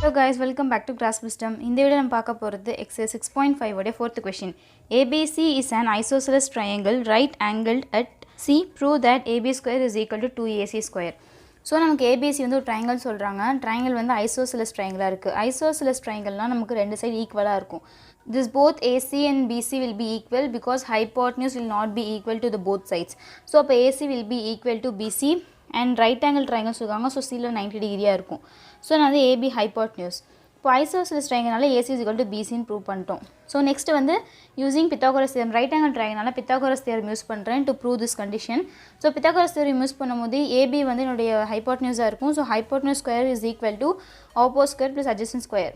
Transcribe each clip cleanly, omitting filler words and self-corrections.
Hello guys, welcome back to Grasp Wisdom. இந்த வீடியோல நம்ம பார்க்க போறது exercise 6.5 ஓட fourth question. ABC is an isosceles triangle right angled at C. Prove that AB square is equal to 2AC square. So நமக்கு ABC வந்து ஒரு triangle சொல்கிறாங்க. ட்ரையாங்கிள் வந்து ஐசோசெலஸ் ட்ரையாங்கிளாக இருக்குது. ஐசோசெலஸ் ட்ரையாங்கிள்னால் நமக்கு ரெண்டு சைடு ஈக்குவலாக இருக்கும். This both AC and BC will be equal because hypotenuse will not be equal to the both sides. So அப்போ AC will be equal to BC and right angle triangle சொல்லுவாங்க. So Cல 90 டிகிரியாக இருக்கும். So நான் வந்து AB hypotenuse. இப்போ isosceles ட்ரையாங்கிள்னால AC is equal to BCன்னு ப்ரூவ் பண்ணிட்டோம். ஸோ நெக்ஸ்ட் வந்து using Pythagoras theorem right angle ட்ரையாங்கிள்னால Pythagoras theorem யூஸ் பண்ணுறேன் to prove this condition. So Pythagoras theorem use பண்ணும்போது AB வந்து என்னுடைய ஹைப்போட்டனியூஸாக இருக்கும். So hypotenuse square is equal to opposite square plus adjacent square.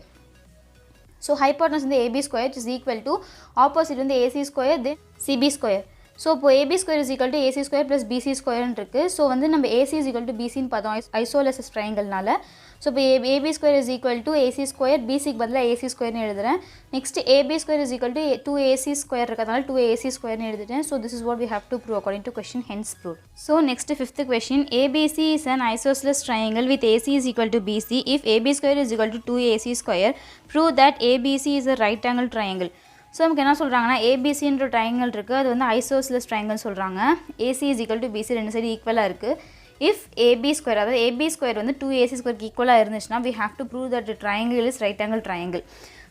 So hypotenuse வந்து AB square is equal to opposite வந்து AC square then CB square. So இப்போ AB square is equal to AC square plus BC ஸ்கொயர்னு இருக்குது. So வந்து நம்ம AC is equal to BCன்னு பார்த்தோம் isosceles ட்ரையாங்கிள்னால. ஸோ இப்போ AB square is equal to AC square, BCக்கு பதிலாக AC ஸ்கொயர்னு எழுதுகிறேன். Next AB square is equal to 2AC square இருக்கிறதுனால 2AC ஸ்கொயர்னு எழுதிட்டேன். So this is what we have to prove according to question hence prove. So next fifth question, ABC is an isosceles triangle with AC is equal to BC. If AB square is equal to 2AC square, prove that ABC is a right angle triangle. So நமக்கு என்ன சொல்கிறாங்கன்னா ஏபிசின்ற triangle இருக்குது, அது வந்து isosceles triangle சொல்கிறாங்க. AC is equal to BC ரெண்டு side ஈக்குவலாக இருக்குது. இஃப் AB ஸ்கொயர் அதாவது AB ஸ்கொயர் வந்து 2AC ஸ்கொயருக்கு ஈக்குவலாக இருந்துச்சுன்னா we have to prove that the triangle is right angle triangle.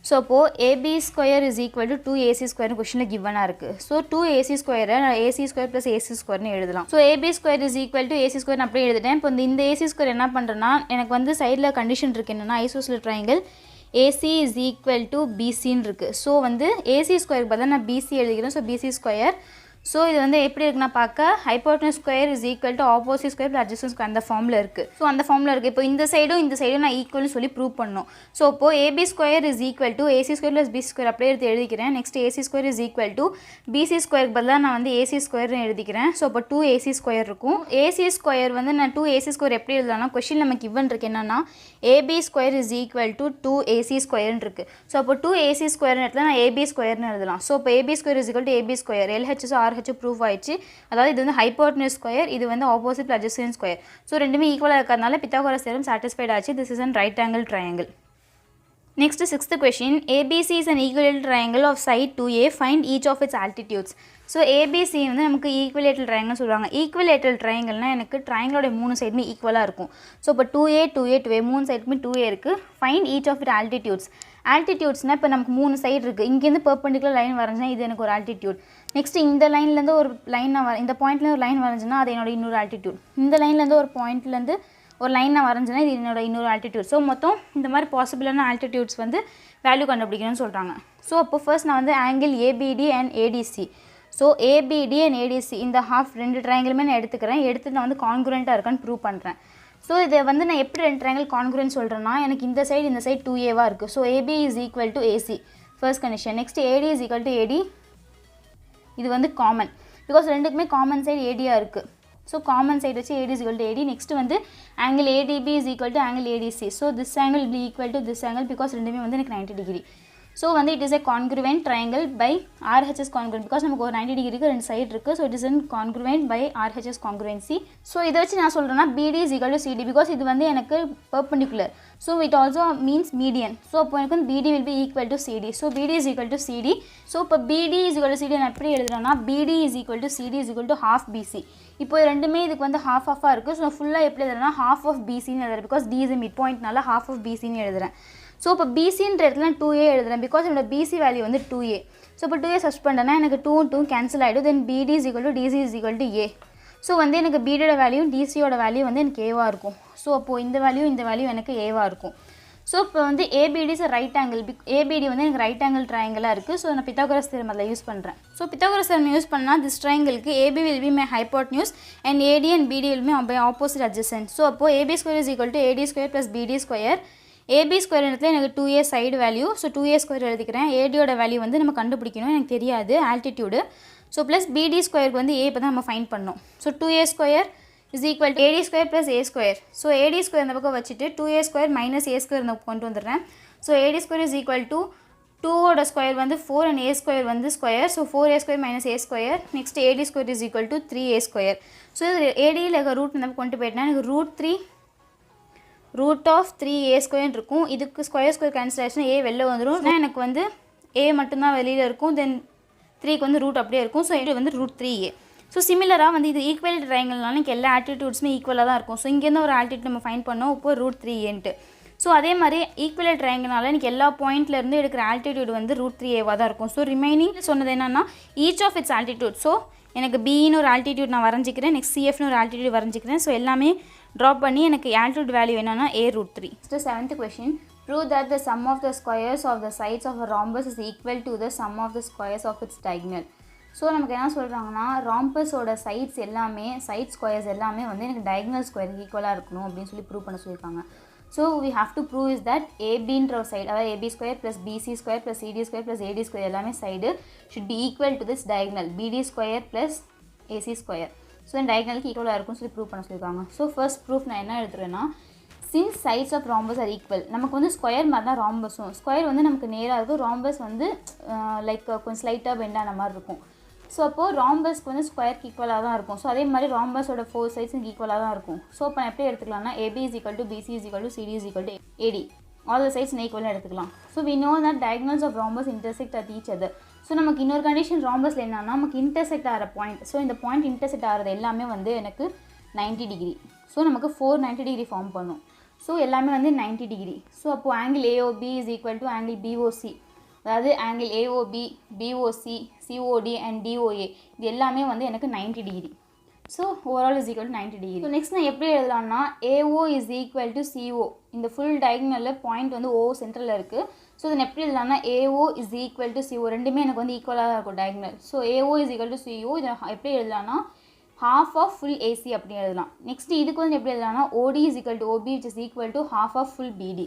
So அப்போது AB square is equal to 2AC ஸ்கொயர்னு கொஸ்டினில் கிவனாக இருக்குது. ஸோ 2AC ஸ்கொயரை AC ஸ்கொயர் ப்ளஸ் AC ஸ்கொயர்னு எழுதலாம். So AB square is equal to AC square அப்படியே எழுதிட்டேன். இப்போ இந்த AC ஸ்கொயர் என்ன பண்ணுறேன்னா எனக்கு வந்து சைடில் கண்டிஷன் இருக்குது என்னென்னா isosceles triangle AC is equal to BCன்னு இருக்குது. ஸோ வந்து AC ஸ்கொயருக்கு பதிலாக நான் BC எழுதிக்கிறேன். So BC square. ஸோ இது வந்து எப்படி இருக்குன்னா பார்க்க hypotenuse square is equal to opposite square plus adjacent square அந்த ஃபார்மில் இருக்குது. ஸோ அந்த ஃபார்மில் இருக்குது. இப்போ இந்த சைடும் நான் ஈக்குவல்னு சொல்லி ப்ரூவ் பண்ணணும். ஸோ இப்போது AB square is equal to AC square plus BC square அப்படியே எடுத்து எழுதிக்கிறேன். Next AC square is equal to BC ஸ்கொயருக்கு பதிலாக நான் வந்து AC ஸ்கொயர்னு எழுதிக்கிறேன். ஸோ இப்போ 2AC ஸ்கொயர் இருக்கும். AC ஸ்கொயர் வந்து நான் 2AC ஸ்கொயர் எப்படி எழுதலாம்னா கொஸ்டின் நமக்கு கிவன் இருக்கு என்னன்னா AB square is equal to 2AC ஸ்கொயர்னு இருக்குது. ஸோ அப்போ 2AC ஸ்கொயர்னு இடத்துல நான் AB ஸ்கொயர்னு எழுதலாம். ஸோ இப்போ AB square is equal to AB square LHS RH prove ஆயிடுச்சு. அதாவது இது வந்து ஹைப்போட்டனியூஸ் ஸ்கொயர், இது வந்து ஆப்போசிட் அட்ஜசன்ட் ஸ்கொயர். ஸோ ரெண்டுமே ஈக்குவலாக இருக்கிறதுனால Pythagoras theorem சாட்டிஸ்ஃபைட் ஆச்சு. This is on right angle triangle. Next sixth question, ABC is an equilateral triangle of side 2A, find each of its altitudes. So ABC வந்து நமக்கு equilateral triangle சொல்கிறாங்க. Equilateral ட்ரையாங்கிள்னால் எனக்கு ட்ரையாங்கிளோட மூணு சைடுமே ஈக்குவலாக இருக்கும். ஸோ இப்போ 2A 2A 2A மூணு சைடுமே 2A இருக்குது. Find each of it altitudes. ஆல்டிடியூட்ஸ்னால் இப்போ நமக்கு மூணு சைடு இருக்குது. இங்கேருந்து பெர்பெண்டிகுலர் லைன் வரைஞ்சினா இது எனக்கு ஒரு ஆல்டிடியூட். நெக்ஸ்ட் இந்த லைன்லேருந்து ஒரு லைன் நான் இந்த பாயிண்ட்லேருந்து ஒரு லைன் வரைஞ்சினா அது என்னோட இன்னொரு ஆல்டிடியூட். இந்த லைன்லேருந்து ஒரு பாயிண்ட்லேருந்து ஒரு லைன் நான் வரைஞ்சினா இது என்னோட இன்னொரு ஆல்டிடியூட். ஸோ மொத்தம் இந்த மாதிரி பாசிபிளான ஆல்டிடியூட்ஸ் வந்து வேல்யூ கண்டுபிடிக்கணும்னு சொல்கிறாங்க. ஸோ அப்போ ஃபர்ஸ்ட் நான் வந்து angle ABD and ADC. So ABD and ADC இந்த ஹாஃப் ரெண்டு ட்ரையாங்கிளுமே நான் எடுத்து நான் வந்து கான்குரண்ட்டாக இருக்கான்னு ப்ரூவ் பண்ணுறேன். ஸோ இதை வந்து நான் எப்படி ரெண்டு ட்ரையாங்கிள் கான்குரண்ட் சொல்கிறேன்னா எனக்கு இந்த சைடு 2Aவாக இருக்குது. So AB is equal to AC first condition. Next AD is equal to AD. இது வந்து காமன் பிகாஸ் ரெண்டுக்குமே காமன் சைடு ADயாக இருக்குது. ஸோ காமன் சைடு வச்சு AD is equal to AD. Next வந்து angle ADB is equal to angle ADC. So this angle be equal to this angle because ரெண்டுமே வந்து எனக்கு 90 டிகிரி. ஸோ வந்து it is a congruent triangle by RHS congruent because நமக்கு ஒரு 90 டிகிரிக்கு ரெண்டு side இருக்குது. So it is an congruent by RHS congruency. So இதை வச்சு நான் சொல்கிறேன்னா BD is equal to CD because இது வந்து எனக்கு perpendicular. So it also means median. So அப்போ எனக்கு வந்து BD will be equal to CD. So BD is equal to CD. So இப்போ BD is equal to CD நான் எப்படி எழுதுறேன்னா BD is equal to CD is equal to half BC. இப்போ ரெண்டுமே இதுக்கு வந்து ஹாஃபாக இருக்குது. ஸோ ஃபுல்லாக எப்படி எழுதுறேன்னா half of BCன்னு எழுதுறேன் பிகாஸ் D இஸ் மிட் பாயிண்ட்னால half of BCன்னு எழுதுறேன். ஸோ இப்போ BCன்ற இடத்துல 2A எழுதுறேன் பிகாஸ் என்னோட BC வேல்யூ வந்து 2A. ஸோ இப்போ 2A சர்ச் பண்ணுறேன்னா எனக்கு 2 கேன்சல் ஆகிடும். தென் BD is equal to DC is equal to A. So வந்து எனக்கு BDயோட வேல்யூ DCயோட வேல்யூ வந்து எனக்கு ஏவாக இருக்கும். ஸோ அப்போது இந்த வேல்யூ எனக்கு ஏவாக இருக்கும். ஸோ இப்போ வந்து ABD is right angle. ABD வந்து எனக்கு ரைட் ஆங்கிள் ட்ரையாங்கிளாக இருக்குது. ஸோ நான் Pythagoras theorem அதில் யூஸ் பண்ணுறேன். ஸோ Pythagoras theorem யூஸ் பண்ணால் this ட்ரையாங்கிளுக்கு AB will be my hypotenuse and AD and BD will be by opposite adjacent. So அப்போது AB square is equal to AD square plus BD square. AB square இடத்துல எனக்கு 2A side value. So 2A square எழுதிக்கிறேன். ADயோட value வந்து நம்ம கண்டுபிடிக்கணும், எனக்கு தெரியாது altitude. So plus BD ஸ்கொயருக்கு வந்து A இப்போ தான் நம்ம ஃபைண்ட் பண்ணோம். So 2A square is equal to AD square plus A square. So AD square இந்த பக்கம் வச்சுட்டு 2A square minus A square இந்த கொண்டு வந்துடுறேன். So AD square is equal to 2ஓட ஸ்கொயர் வந்து 4 அண்ட் A ஸ்கொயர் வந்து square. So 4A square minus A square. Next AD square is equal to 3A square. So இது ADயில் root இந்த கொண்டு போயிட்டேன்னா எனக்கு root 3 root of 3a square இருக்கும். இதுக்கு ஸ்கொயர் கேன்சல் ஆச்சுன்னா a வெளில வந்துடும். எனக்கு வந்து a மட்டும்தான் வெளியில் இருக்கும். தென் 3க்கு வந்து ரூட் அப்படியே இருக்கும். ஸோ இது வந்து ரூட் 3a. ஸோ சிமிலராக வந்து இது ஈக்குவல் ட்ரையாங்கிள்னால எனக்கு எல்லா ஆல்டிடியூட்ஸுமே ஈக்குவலாக தான் இருக்கும். ஸோ இங்கேருந்து ஒரு ஆல்டிடியூட் நம்ம ஃபைண்ட் பண்ணோம். இப்போ ரூட் 3a. ஸோ அதே மாதிரி ஈக்குவல் ட்ரையாங்கிள்னால எனக்கு எல்லா பாயிண்ட்லேருந்து எடுக்கிற ஆல்டிடியூட் வந்து ரூட் 3a தான் இருக்கும். ஸோ ரிமைனிங் சொன்னது என்னன்னா each of its altitude. So எனக்கு பின்னு ஒரு ஆல்டிடியூட் நான் வரைஞ்சிக்கிறேன். நெக்ஸ்ட் சிஎஃப்னு ஒரு ஆல்டிடியூட் வரைஞ்சிக்கிறேன். ஸோ எல்லாமே ட்ராப் பண்ணி எனக்கு ஆல்டிடியூட் வேல்யூ என்னன்னா a root 3. So 7th question, prove that the sum of the squares of the sides of a rhombus is equal to the sum of the squares of its diagonal. So நமக்கு என்ன சொல்கிறாங்கன்னா ராம்பஸோட sides எல்லாமே side squares எல்லாமே வந்து எனக்கு diagonal ஸ்கொயருக்கு ஈக்குவலாக இருக்கணும் அப்படின்னு சொல்லி ப்ரூவ் பண்ண சொல்லியிருக்காங்க. So we have to prove is that ஏபின்ற ஒரு சைடு, அதாவது AB square plus BC square plus CD square plus AD square எல்லாமே side should be equal to this diagonal BD square plus AC square. So இந்த டயகனலுக்கு ஈக்குவலாக இருக்கும்னு சொல்லி prove பண்ண சொல்லியிருக்காங்க. ஸோ ஃபர்ஸ்ட் ப்ரூஃப் நான் என்ன எடுத்துகிறேன்னா, since sides of rhombus are equal, நமக்கு வந்து ஸ்கொயர் மாதிரி தான் ராம்பஸும். ஸ்கொயர் வந்து நமக்கு நேராக இருக்கும், ராம்பஸ் வந்து லைக் கொஞ்சம் ஸ்லைட்டாக பெண்டான மாதிரி இருக்கும். ஸோ அப்போது ராம்பஸ்க்கு வந்து ஸ்கொயருக்கு ஈக்குவலாக தான் இருக்கும். ஸோ அதே மாதிரி ராம்பஸோட 4 சைட்ஸும் ஈக்குவலாக தான் இருக்கும். ஸோ இப்போ நான் எப்படி எடுத்துக்கலாம்னா AB is equal to BC is equal to CD is equal to AD, all the sides ஈக்குவலாக எடுத்துக்கலாம். So we know that diagonals of rhombus intersect at each other. So நமக்கு இன்னொரு கண்டிஷன் ராம்பஸில் என்னன்னா நமக்கு இன்டர்செக்ட் ஆகிற பாயிண்ட், ஸோ இந்த point intersect ஆகிறது எல்லாமே வந்து எனக்கு 90 டிகிரி. ஸோ நமக்கு 4 90 டிகிரி ஃபார்ம் பண்ணும். ஸோ எல்லாமே வந்து 90 டிகிரி. ஸோ அப்போது angle AOB is equal to angle BOC, அதாவது angle AOB, BOC, COD and DOA இது எல்லாமே வந்து எனக்கு 90 degree. So overall is equal to 90 degree. So next நான் எப்படி எழுதலாம்னா AO is equal to CO, இந்த ஃபுல் டயகனலில் பாயிண்ட் வந்து ஓ சென்டரில் இருக்குது. ஸோ இதை எப்படி எழுதலாம்னா AO is equal to CO, ரெண்டுமே எனக்கு வந்து ஈக்குவலாக தான் இருக்கும் diagonal. So AO is equal to CO, இதை எப்படி எழுதலாம்னா half of full AC அப்படி எழுதலாம். நெக்ஸ்ட் இதுக்கு வந்து எப்படி எழுதலாம்னா OD is equal to OB which is equal to half of full BD.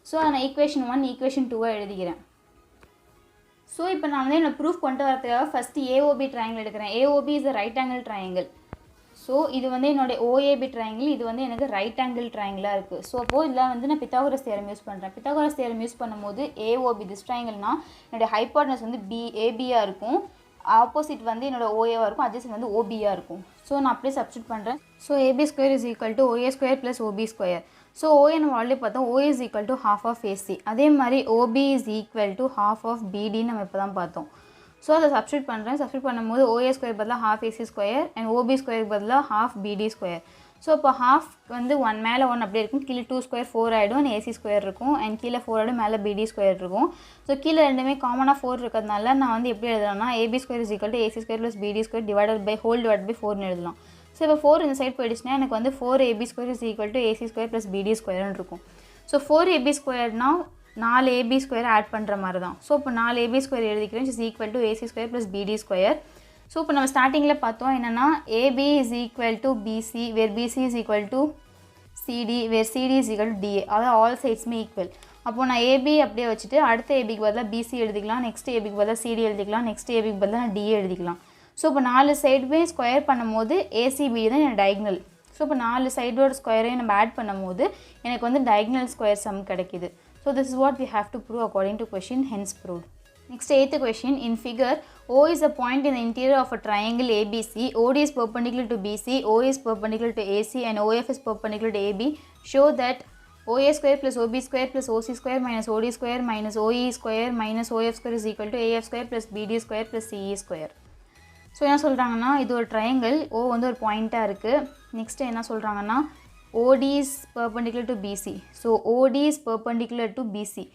So நான் ஈக்குவேஷன் 1 ஈக்குவேஷன் 2 எழுதிக்கிறேன். ஸோ இப்போ நான் வந்து என்னை ப்ரூஃப் கொண்டு வரதுக்காக ஃபஸ்ட்டு ஏஓபி ட்ரையாங்கிள் எடுக்கிறேன். AOB is a right angle triangle. So இது வந்து என்னோடய ஓஏபி ட்ரையாங்கிள், இது வந்து எனக்கு ரைட் ஆங்கிள் ட்ரையாங்கிளாக இருக்குது. ஸோ அப்போது இதில் வந்து நான் பித்தாகோரஸ் தியரம் யூஸ் பண்ணுறேன். பித்தாகோரஸ் தியரம் யூஸ் பண்ணும்போது ஏஓபி திஸ் ட்ரையாங்கிள்னால் என்னுடைய ஹைபாட்னஸ் வந்து ஏபியாக இருக்கும், ஆப்போசிட் வந்து என்னோட ஓஏவாக இருக்கும், அட்ஜஸ்ட் வந்து ஓபியாக இருக்கும். ஸோ நான் அப்படியே சப்ஸ்டியூட் பண்ணுறேன். So AB square is equal to OA square plus OB square. So OA நம்ம ஆல்ரெடி பார்த்தோம், OA is equal to half of AC. அதே மாதிரி OB is equal to half of பிடின்னு நம்ம இப்போ தான் பார்த்தோம். ஸோ அதை சப்ஸ்டியூட் பண்ணுறேன். சப்ஸ்டியூட் பண்ணும்போது ஓஏ ஸ்கொயர் பதிலாக half AC square and OB ஸ்கொயருக்கு பதிலாக ஹாஃப் பிடி ஸ்கொயர். ஸோ இப்போ ஹாஃப் வந்து 1 மேலே 1 அப்படியே இருக்கும், கீழே 2 ஸ்கொயர் 4 ஆகிடும், அண்ட் ஏசி ஸ்கொயர் இருக்கும், அண்ட் கீழே 4 ஆகிடும், மேலே பிடி ஸ்கொயர் இருக்கும். ஸோ கீழே ரெண்டுமே காமனாக 4 இருக்கிறதுனால நான் வந்து எப்படி எழுதலாம்னா AB square is equal to AC square plus BD square divided by whole divide by 4னு எழுதலாம். ஸோ இப்போ 4 இந்த சைட் போயிடுச்சுன்னா எனக்கு வந்து 4 AB square is equal to AC square plus BD ஸ்கொயர்னு இருக்கும். ஸோ 4 ஏபி ஸ்கொயர்னா 4 ஏபி ஸ்கொயர் ஆட் பண்ணுற மாதிரி தான். ஸோ இப்போ 4 ஏபி ஸ்கொயர் எழுதிக்கிறேன், is equal to AC square plus BD square. So இப்போ நம்ம ஸ்டார்டிங்கில் பார்த்தோம் என்னென்னா AB is equal to BC where BC is equal to CD where CD is equal to DA, அதாவது ஆல் சைட்ஸுமே ஈக்குவல். அப்போது நான் ஏபி அப்படியே வச்சுட்டு அடுத்த ஏபிக்கு பதிலாக பிசி எழுதிக்கலாம், நெக்ஸ்ட் ஏபிக்கு பதிலாக சிடி எழுதிக்கலாம், நெக்ஸ்ட் ஏபிக்கு பதிலாக நான் டிஏ எழுதிக்கலாம். ஸோ இப்போ 4 சைடுமே ஸ்கொயர் பண்ணும்போது ஏசிபிடி தான் எனக்கு டயகனல். ஸோ இப்போ 4 சைடோட ஸ்கொயரையும் நம்ம ஆட் பண்ணும்போது எனக்கு வந்து டயகனல் ஸ்கொயர் சம் கிடைக்குது. So this is what we have to prove according to question, hence proved. Next 8th question, in figure O is a point in the interior of a triangle ABC. OD is perpendicular to BC, OA is perpendicular to AC and OF is perpendicular to AB. Show that OA square plus OB square plus OC square minus OD square minus OE square minus OF square is equal to AF square plus BD square plus CE square. So என்ன சொல்கிறாங்கன்னா இது ஒரு triangle, O வந்து ஒரு பாயிண்ட்டாக இருக்குது. Next என்ன சொல்கிறாங்கன்னா OD is perpendicular to BC. So OD is perpendicular to BC.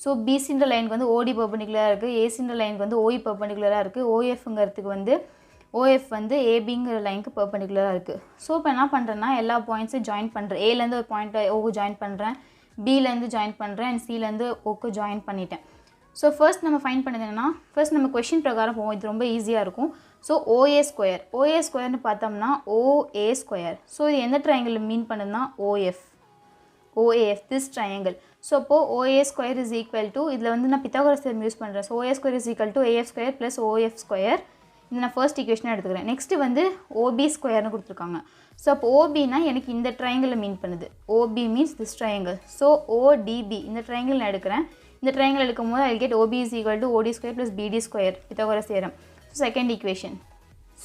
So பிசின்ற லைனுக்கு வந்து ஓடி பர்பண்டிகுலராக இருக்குது, ஏசின்ற லைனுக்கு வந்து ஓஇ பர்பண்டிகுலராக இருக்குது, ஓஎஃப்ங்கிறதுக்கு வந்து ஓஎஃப் வந்து ஏபிங்கிற லைனுக்கு பர்பண்டிகுலராக இருக்குது. ஸோ இப்போ என்ன பண்ணுறேன்னா எல்லா பாயிண்ட்ஸும் ஜாயின் பண்ணுறேன். ஏலேருந்து ஒரு பாயிண்ட்டை ஓக்கு ஜாயின் பண்ணுறேன், பிலேருந்து ஜாயின் பண்ணுறேன் அண்ட் சிலேருந்து ஓக்கு ஜாயின் பண்ணிட்டேன். ஸோ ஃபர்ஸ்ட் நம்ம ஃபைண்ட் பண்ணது என்னன்னா, ஃபர்ஸ்ட் நம்ம கொஷின் பிரகாரம் போவோம், இது ரொம்ப ஈஸியாக இருக்கும். ஸோ ஓஏ ஸ்கொயர், ஓஏ ஸ்கொயர்னு பார்த்தோம்னா ஓஏ ஸ்கொயர். ஸோ இது எந்த ட்ரையாங்கிள் மீன் பண்ணுதுன்னா OF, OAF this triangle. So அப்போது OA square is equal to, இதில் வந்து நான் பித்தாகோரஸ் தியரம் யூஸ் பண்ணுறேன். So OA square is equal to AF square plus OF square. இது நான் ஃபர்ஸ்ட் ஈக்குவேஷனாக எடுத்துக்கிறேன். நெக்ஸ்ட்டு வந்து OB ஸ்கொயர்னு கொடுத்துருக்காங்க. ஸோ அப்போ ஓபினா எனக்கு இந்த ட்ரையாங்கிளில் மீன் பண்ணுது, OB means this triangle. So ODB இந்த ட்ரையாங்கிள் நான் எடுக்கிறேன். இந்த ட்ரையாங்கிள் எடுக்கும் போது I get OB is equal to OD square plus BD square, Pythagoras theorem. So second equation.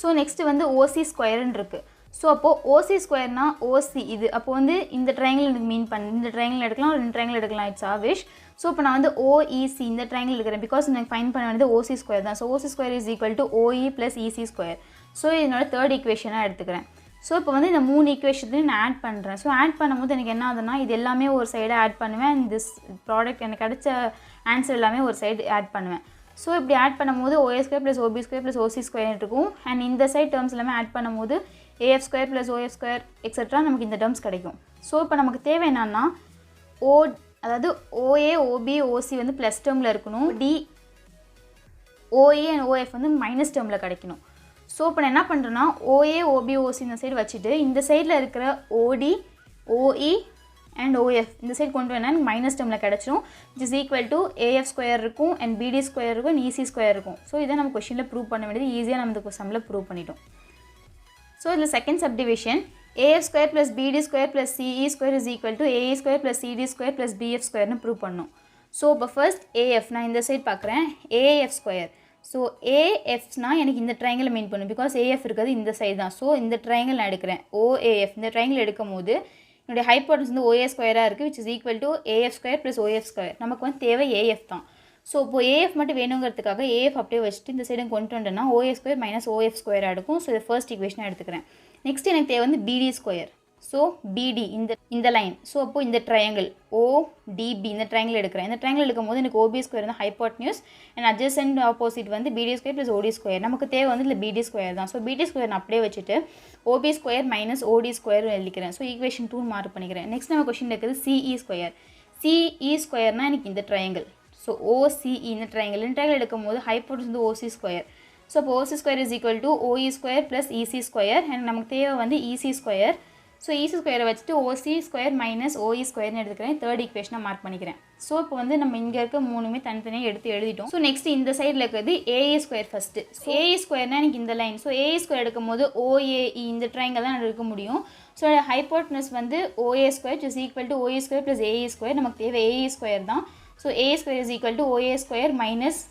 So next வந்து OC ஸ்கொயர்னு இருக்குது. ஸோ அப்போது ஓசி ஸ்கொயர்னா ஓசி இது அப்போ வந்து இந்த ட்ரையாங்கிள் எனக்கு மீன் இந்த ட்ரையாங்கிள் எடுக்கலாம், ரெண்டு ட்ரையாங்கிள் எடுக்கலாம், இட்ஸ் ஆவிஷ். ஸோ இப்போ நான் வந்து ஓஇசி இந்த ட்ரையாங்கிள் எடுக்கிறேன், பிகாஸ் எனக்கு ஃபைன் பண்ண வேண்டியது ஓசி ஸ்கொயர் தான். So OC square is equal to OE plus EC square. So இதனோட தேர்ட் ஈக்குவேஷனாக எடுத்துக்கிறேன். ஸோ இப்போ வந்து இந்த 3 ஈக்குவேஷனையும் நான் ஆட் பண்ணுறேன். ஸோ ஆட் பண்ணும்போது எனக்கு என்ன ஆகுதுன்னா, இது எல்லாமே ஒரு சைடாக ஆட் பண்ணுவேன், திஸ் ப்ராடக்ட் எனக்கு கிடைச்ச ஆன்சர் எல்லாமே ஒரு சைடு ஆட் பண்ணுவேன். ஸோ இப்படி ஆட் பண்ணும்போது OA square plus OB square plus OC square இருக்கும். அண்ட் இந்த சைட் டேர்ம்ஸ் எல்லாமே ஆட் பண்ணும்போது AF square plus OF square etcetera நமக்கு இந்த டேர்ம்ஸ் கிடைக்கும். ஸோ இப்போ நமக்கு தேவை என்னன்னா அதாவது ஓஏ ஓபி ஓசி வந்து ப்ளஸ் டேர்மில் இருக்கணும், ஓஏ அண்ட் ஓஎஃப் வந்து மைனஸ் டேர்மில் கிடைக்கணும். ஸோ இப்போ நான் என்ன பண்ணுறேன்னா ஓஏ ஓபி ஓசி இந்த சைடு வச்சுட்டு இந்த சைடில் இருக்கிற ஓடி ஓஇ அண்ட் ஓஎஃப் இந்த சைடு கொண்டு வரேன்னா எனக்கு மைனஸ் டேர்மில் கிடச்சிரும், which is equal to AF square இருக்கும் அண்ட் பிடி ஸ்கொயர் இருக்கும் அண்ட் இசி ஸ்கொயர் இருக்கும். ஸோ இதை நம்ம கொஷனில் ப்ரூவ் பண்ண வேண்டியது ஈஸியாக நம்ம இந்த சம்மில் ப்ரூவ் பண்ணிட்டோம். ஸோ இதில் second subdivision AF square plus BD square plus CE square is equal to AE square plus CD square plus BF ஸ்கொயர்னு ப்ரூவ் பண்ணணும். ஸோ இப்போ ஃபர்ஸ்ட் ஏஎஃப் நான் இந்த சைட் பார்க்குறேன், ஏஎஃப் ஸ்கொயர். ஸோ ஏஎஃப்ஸ்னால் எனக்கு இந்த ட்ரையாங்கிள் மீன் பண்ணும், பிகாஸ் ஏஎஃப் இருக்கிறது இந்த சைடு தான். ஸோ இந்த ட்ரையாங்கிள் நான் எடுக்கிறேன் ஓஏஎஃப். இந்த ட்ரையாங்கிள் எடுக்கும் போது என்னுடைய ஹைப்போட்டன்ஸ் வந்து ஓஏ ஸ்கொயராக இருக்குது, which is equal to AF square plus OF square. நமக்கு வந்து தேவை ஏஎஃப் தான். ஸோ இப்போது ஏஎஃப் மட்டும் வேணுங்கிறதுக்காக ஏஎஃப் அப்படியே வச்சுட்டு இந்த சைடு கொண்டு வந்தேன்னா ஓஏ ஸ்கொயர் மைனஸ் ஓஎஃப் ஸ்கொயராக இருக்கும். ஸோ இதை ஃபர்ஸ்ட் ஈக்குவேஷனாக எடுத்துக்கிறேன். நெக்ஸ்ட் எனக்கு தேவை வந்து பிடி ஸ்கொயர். ஸோ பிடி இந்த லைன். ஸோ அப்போது இந்த ட்ரையாங்கிள் ஓடிபி இந்த ட்ரையாங்கிள் எடுக்கிறேன். இந்த ட்ரையாங்கிள் எடுக்கும் போது எனக்கு ஓபி ஸ்கொயர் வந்து ஹைப்போட்டன்யூஸ் அண்ட் அட்ஜசன்ட் ஆப்போசிட் வந்து பிடி ஸ்கொயர் ப்ளஸ் ஓடி ஸ்கொயர். நமக்கு தேவை வந்து இல்லை பிடி ஸ்கொயர் தான். ஸோ பிடி ஸ்கொயர் நான் அப்படியே வச்சுட்டு OB square minus OD square எழுதிக்கிறேன். ஸோ ஈக்குவேஷன் 2 மார்க் பண்ணிக்கிறேன். நெக்ஸ்ட் நம்ம கொஸ்டின் இருக்குது சிஇ ஸ்கொயர். சிஇ ஸ்கொயர்னால் எனக்கு இந்த ட்ரையாங்கிள். ஸோ ஓசிஇ இந்த ட்ரையாங்கிள் எடுக்கும் போது ஹைப்போட்டன்ஸ் வந்து ஓசி ஸ்கொயர். ஸோ இப்போ ஓசி square is equal to OE square plus EC square and நமக்கு தேவை வந்து இசி ஸ்கொயர். ஸோ இசி ஸ்கொயரை வச்சுட்டு ஓசி ஸ்கொயர் மைனஸ் ஓஇ ஸ்கொயர்னு எடுத்துக்கிறேன். தேர்ட் ஈக்குவேஷனை மார்க் பண்ணிக்கிறேன். ஸோ இப்போ வந்து நம்ம இங்கே இருக்க மூணுமே தனித்தனியாக எடுத்து எழுதிட்டோம். ஸோ நெக்ஸ்ட் இந்த சைடில் இருக்கிறது AA square first. So AA ஸ்கொயர்னால் எனக்கு இந்த லைன். ஸோ ஏஏ ஸ்கொயர் எடுக்கும் போது ஓஏஇ இந்த ட்ரையாங்கிள் தான் எடுக்க முடியும். ஸோ ஹைப்போட்டனஸ் வந்து OA square is equal to OE square plus AE square. நமக்கு தேவை ஏஇ ஸ்கொயர் தான். So AA square is equal to OA square minus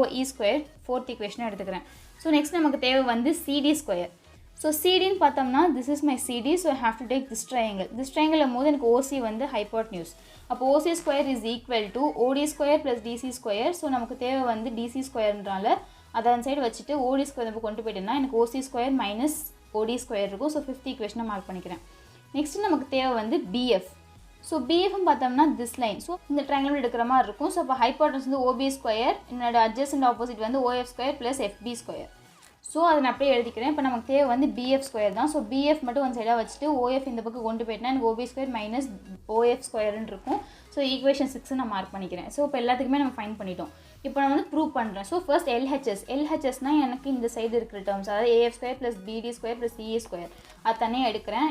OE square. Fourth ஈக்குவேஷனை எடுத்துக்கிறேன். ஸோ நெக்ஸ்ட் நமக்கு தேவை வந்து சிடி ஸ்கொயர். ஸோ சிடின்னு பார்த்தோம்னா this is my CD. So I have to take this triangle. This triangle போது எனக்கு ஓசி வந்து ஹைப்போட்டன்யூஸ். அப்போ OC square is equal to OD square plus DC square. So நமக்கு தேவை வந்து டிசி ஸ்கொயர்ன்றால அதை அந்த சைடு வச்சுட்டு ஓடி ஸ்கொயர் நம்ம கொண்டு போயிட்டோம்னா எனக்கு ஓசி ஸ்கொயர் மைனஸ் ஓடி ஸ்கொயர் இருக்கும். ஸோ ஃபிஃப்த் ஈக்குவேஷனை மார்க் பண்ணிக்கிறேன். நெக்ஸ்ட் நமக்கு தேவை வந்து பிஎஃப். ஸோ பிஎஃப்னு பார்த்தோம்னா திஸ் லைன். ஸோ இந்த ட்ரையாங்கிள் எடுக்கிற மாதிரி இருக்கும். ஸோ இப்போ ஹைப்போட்டன்ஸ் வந்து ஓபி ஸ்கொயர், என்னோட அட்ஜசன்ட் ஆப்போசிட் வந்து OF square plus FP square. So அதை நான் அப்படியே எழுதிக்கிறேன். இப்போ நமக்கு தேவை வந்து பிஎஃப் ஸ்கொயர் தான். ஸோ பிஎஃப் மட்டும் ஒரு சைடாக வச்சுட்டு ஓஎஃப் இந்த பக்கம் கொண்டு போயிட்டேன்னா எனக்கு ஓபி ஸ்கொயர் மைனஸ் ஓஎஃப் ஸ்கொயர்னு இருக்கும். ஸோ ஈக்குவேஷன் 6 நான் மார்க் பண்ணிக்கிறேன். ஸோ இப்போ எல்லாத்துக்குமே நம்ம ஃபைன் பண்ணிட்டோம். இப்போ நான் வந்து ப்ரூவ் பண்ணுறேன். ஸோ ஃபர்ஸ்ட் எல்ஹெச்எஸ்னால் எனக்கு இந்த சைடு இருக்கிற டேர்ம்ஸ், அதாவது AF square plus BD square plus CE square அது தனியாக எடுக்கிறேன்.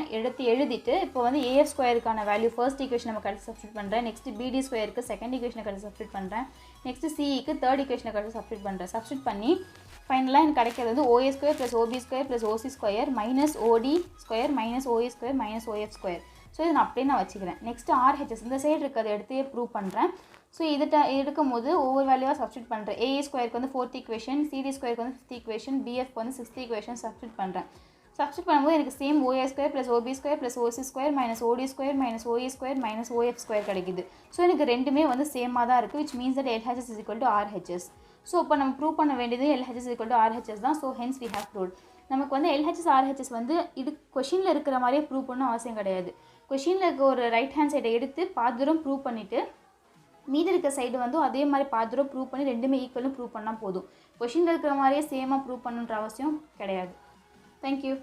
எழுதிட்டு இப்போ வந்து ஏஎஃப் ஸ்கொயருக்கான வேல்யூ ஃபர்ஸ்ட் ஈக்குவேஷன் நம்ம கடைசி சப்ஸ்டிட் பண்ணுறேன். நெக்ஸ்ட் பிடி ஸ்கொயருக்கு செகண்ட் ஈக்குவேஷனை கடைசி சப்ஸ்டிட் பண்ணுறேன். நெக்ஸ்ட் சிஇக்கு தேர்ட் ஈக்குவேஷனை கடைசி சப்ஸ்டிட் பண்ணி ஃபைனலாக எனக்கு கிடைக்கிறது வந்து OA square plus OB square plus OC square minus OD square minus OA square minus OF square. So இதை நான் அப்படியே நான் வச்சுக்கிறேன். நெக்ஸ்ட் ஆர்ஹெச்எஸ் இந்த சைடு இருக்கிறத எடுத்து ப்ரூவ் பண்ணுறேன். ஸோ எடுக்கும் போது ஒவ்வொரு வேல்யூவாக சப்ஸ்டிட் பண்ணுறேன். ஏஏ ஸ்கொயருக்கு வந்து 4th ஈக்குவேஷன், சிடி ஸ்கொயருக்கு வந்து 5th ஈக்குவேஷன், பிஎஃப்க்கு வந்து 6th ஈக்குவேஷன் சப்ஸ்டிட் பண்ணுறேன். சப்ஸ்டிட் பண்ணும்போது எனக்கு same OA square plus OB square plus OC square minus OD square minus OA square minus OF square கிடைக்குது. ஸோ எனக்கு ரெண்டுமே வந்து சேமாக தான் இருக்குது, which means that LHS is equal to RHS. So இப்போ நம்ம ப்ரூவ் பண்ண வேண்டியது எல்ஹெச்எஸ் ஈக்குவல் டு ஆர்ஹெச்எஸ் தான். So hence we have proved. நமக்கு வந்து எல்ஹெச்எஸ் ஆர்ஹெச்எஸ் வந்து இது கொஷினில் இருக்கிற மாதிரியே ப்ரூவ் பண்ணணும் அவசியம் கிடையாது. கொஷினில் இருக்க ஒரு ரைட் ஹேண்ட் சைடை எடுத்து பாதுரம் ப்ரூவ் பண்ணிவிட்டு மீதி இருக்க சைடு வந்து அதே மாதிரி பாதுரம் ப்ரூவ் பண்ணி ரெண்டுமே ஈக்குவலும் ப்ரூவ் பண்ணால் போதும். கொஷினில் இருக்கிற மாதிரியே சேமாக ப்ரூவ் பண்ணுன்ற அவசியம் கிடையாது. தேங்க்யூ.